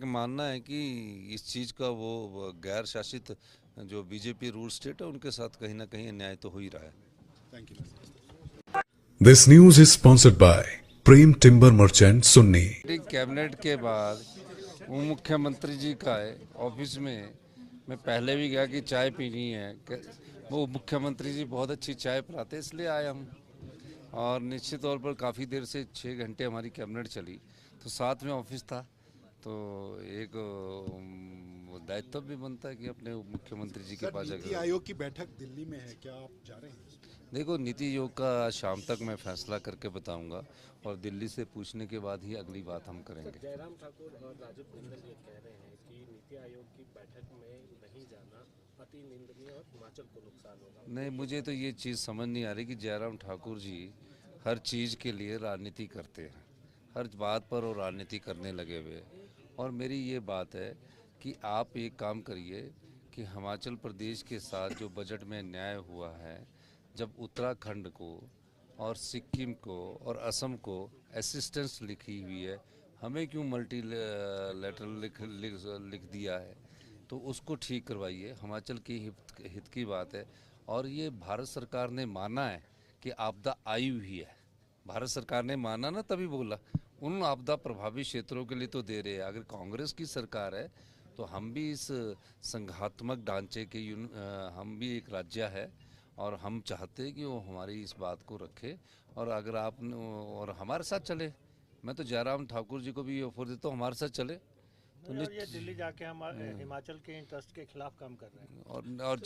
का मानना है कि इस चीज़ का वो गैर शासित जो बीजेपी रूल स्टेट है उनके साथ कहीं ना कहीं अन्याय तो हो ही रहा है। Thank you. This news is sponsored by Prem Timber Merchant Sunni। Cabinet के बाद वो मुख्यमंत्री जी का है ऑफिस में, मैं पहले भी गया कि चाय पीनी है, वो मुख्यमंत्री जी बहुत अच्छी चाय पिलाते इसलिए आए हम। और निश्चित तौर पर काफ़ी देर से 6 घंटे हमारी कैबिनेट चली, तो साथ में ऑफिस था, तो एक दायित्व भी बनता है कि अपने मुख्यमंत्री जी के पास नीति जाकर। आयोग की बैठक दिल्ली में है, क्या आप जा रहे हैं? देखो, नीति आयोग का शाम तक मैं फैसला करके बताऊंगा और दिल्ली से पूछने के बाद ही अगली बात हम करेंगे। जयराम ठाकुर और राजू बिंदल ये कह रहे हैं कि नीति आयोग की बैठक में नहीं जाना अति निंदनीय और हिमाचल को नुकसान होगा। नहीं, मुझे तो ये चीज़ समझ नहीं आ रही कि जयराम ठाकुर जी हर चीज़ के लिए राजनीति करते हैं, हर बात पर वो राजनीति करने लगे हुए। और मेरी ये बात है कि आप एक काम करिए कि हिमाचल प्रदेश के साथ जो बजट में न्याय हुआ है, जब उत्तराखंड को और सिक्किम को और असम को असिस्टेंस लिखी हुई है, हमें क्यों मल्टी लेटरल लिख दिया है, तो उसको ठीक करवाइए। हिमाचल की हित की बात है। और ये भारत सरकार ने माना है कि आपदा आई हुई है, भारत सरकार ने माना ना, तभी बोला उन आपदा प्रभावित क्षेत्रों के लिए तो दे रहे हैं। अगर कांग्रेस की सरकार है तो हम भी इस संघात्मक ढांचे के हम भी एक राज्य है और हम चाहते हैं कि वो हमारी इस बात को रखे और अगर आप और हमारे साथ चले। मैं तो जयराम ठाकुर जी को भी ऑफर देता हूँ, हमारे साथ चले। तो ये दिल्ली जाके हम हिमाचल के इंटरेस्ट के खिलाफ काम कर रहे हैं और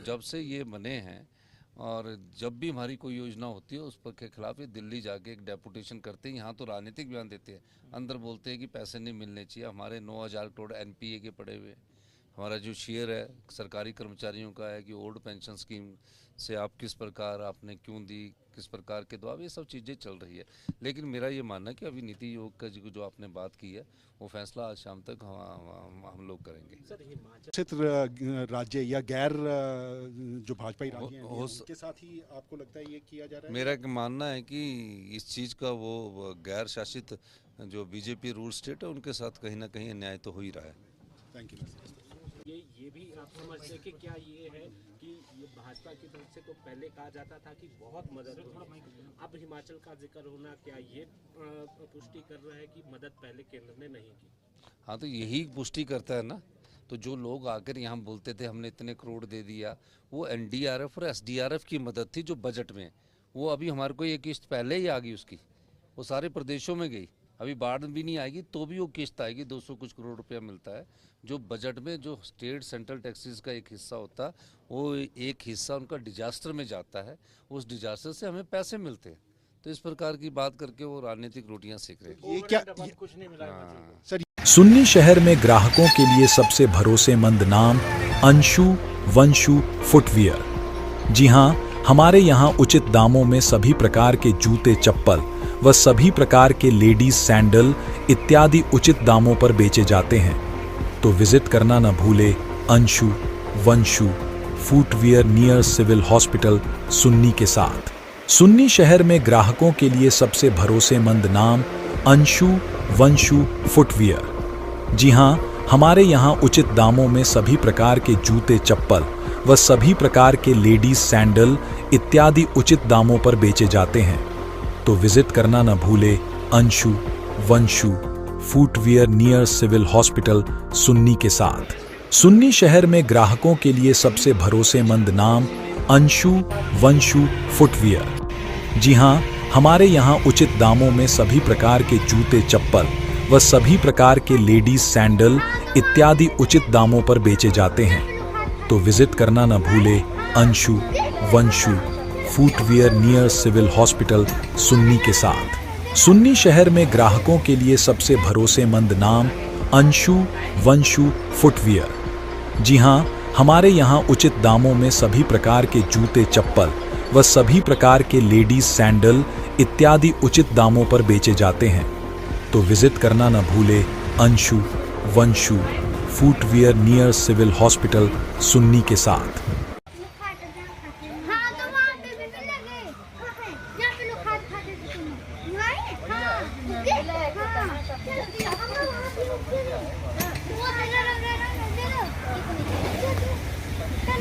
जब से ये बने हैं और जब भी हमारी कोई योजना होती है उस पर के खिलाफ ये दिल्ली जाके एक डेपुटेशन करते हैं। यहाँ तो राजनीतिक बयान देते हैं, अंदर बोलते हैं कि पैसे नहीं मिलने चाहिए। हमारे 9,000 करोड़ एनपीए के पड़े हुए, हमारा जो शेयर है सरकारी कर्मचारियों का है कि ओल्ड पेंशन स्कीम से आप किस प्रकार आपने क्यों दी, किस प्रकार के दबाव, ये सब चीज़ें चल रही है। लेकिन मेरा ये मानना है कि अभी नीति आयोग का जो आपने बात की है वो फैसला आज शाम तक हम लोग करेंगे। शासित राज्य या गैर जो भाजपाई राज्य हैं उनके साथ ही आपको लगता है ये किया जा रहा है? मेरा मानना है कि इस चीज़ का वो गैर शासित जो बीजेपी रूल स्टेट है उनके साथ कहीं ना कहीं अन्याय तो हो ही रहा है। Thank you. ये भी आप समझते हैं कि क्या ये है कि ये भाजपा की तरफ से तो पहले कहा जाता था कि बहुत मदद होगी, अब हिमाचल का जिक्र होना क्या ये पुष्टि कर रहा है कि मदद पहले केंद्र ने नहीं की? हाँ, तो यही पुष्टि करता है ना। तो जो लोग आकर यहाँ बोलते थे हमने इतने करोड़ दे दिया, वो एनडीआरएफ और एसडीआरएफ की मदद थी जो बजट में, वो अभी हमारे को ये किस्त पहले ही आ गई उसकी, वो सारे प्रदेशों में गई। अभी बाढ़ भी नहीं आएगी तो भी वो किस्त आएगी, 200 कुछ करोड़ रुपया मिलता है। जो बजट में जो स्टेट सेंट्रल टैक्सेस का एक हिस्सा होता है, वो एक हिस्सा उनका डिजास्टर में जाता है, उस डिजास्टर से हमें पैसे मिलते हैं। तो इस प्रकार की बात करके वो राजनीतिक रोटियां सेक रहे हैं। ये क्या कुछ नहीं मिला सर? सुन्नी शहर में ग्राहकों के लिए सबसे भरोसेमंद नाम अंशु वंशु फुटवियर। जी हां, हमारे यहाँ उचित दामों में सभी प्रकार के जूते चप्पल व सभी प्रकार के लेडीज सैंडल इत्यादि उचित दामों पर बेचे जाते हैं। तो विजिट करना न भूले Anshu Vanshu footwear near civil hospital Sunni के साथ। सुन्नी शहर में ग्राहकों के लिए सबसे भरोसेमंद नाम अंशु वंशु फुटवियर। जी हां, हमारे यहाँ उचित दामों में सभी प्रकार के जूते चप्पल व सभी प्रकार के लेडीज सैंडल इत्यादि उचित दामों पर बेचे जाते हैं। तो विजिट करना न भूले Anshu Vanshu footwear near civil hospital Sunni के साथ। सुन्नी शहर में ग्राहकों के लिए सबसे भरोसेमंद नाम अंशु वंशु फुटवियर। जी हां, हमारे यहाँ उचित दामों में सभी प्रकार के जूते चप्पल व सभी प्रकार के लेडीज सैंडल इत्यादि उचित दामों पर बेचे जाते हैं। तो विजिट करना न भूले Anshu Vanshu footwear near civil hospital Sunni के साथ। सुन्नी शहर में ग्राहकों के लिए सबसे भरोसेमंद नाम अंशु वंशु फुटवियर। जी हां, हमारे यहाँ उचित दामों में सभी प्रकार के जूते चप्पल व सभी प्रकार के लेडीज सैंडल इत्यादि उचित दामों पर बेचे जाते हैं। तो विजिट करना न भूले Anshu Vanshu footwear near civil hospital Sunni के साथ।